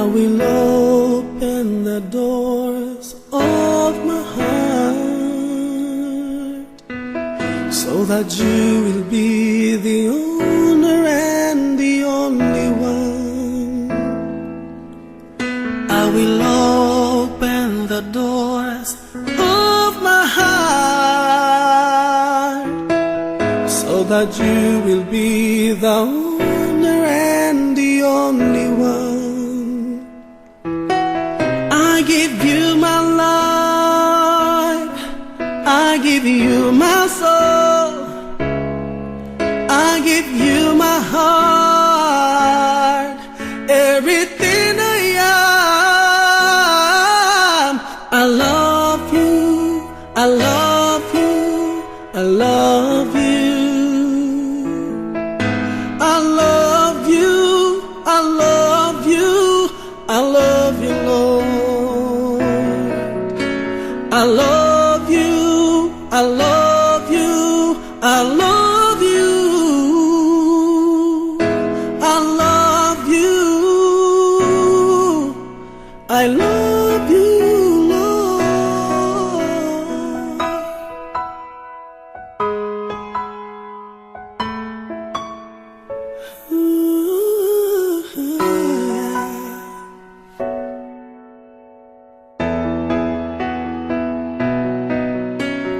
I will open the doors of my heart so that you will be the owner and the only one. I will open the doors of my heart so that you will be the owner and the only one. I give you my life, I give you my soul, I give you my heart, everything I am. I love you, I love you, I love you. I love you, I love you, I love you, Lord. I love you, I love you, I love you. I love you, I love you, Lord.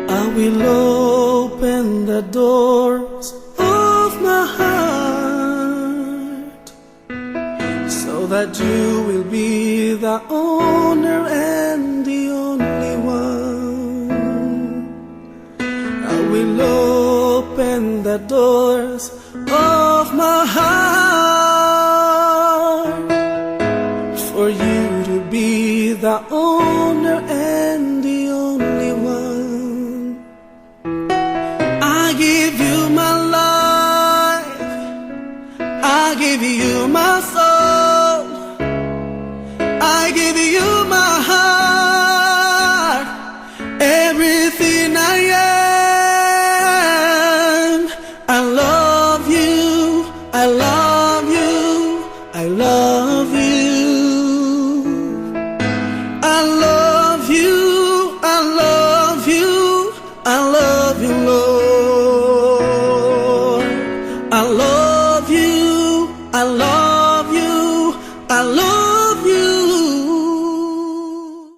I will open the doors of my heart so that you will be the owner and the only one. I will open the doors of my heart for you to be the owner and the only one. I give you my life, I give you my soul, I give you my heart, everything I am. I love you, I love you, I love you. I love you, I love you, I love you, Lord. I love you, I love you.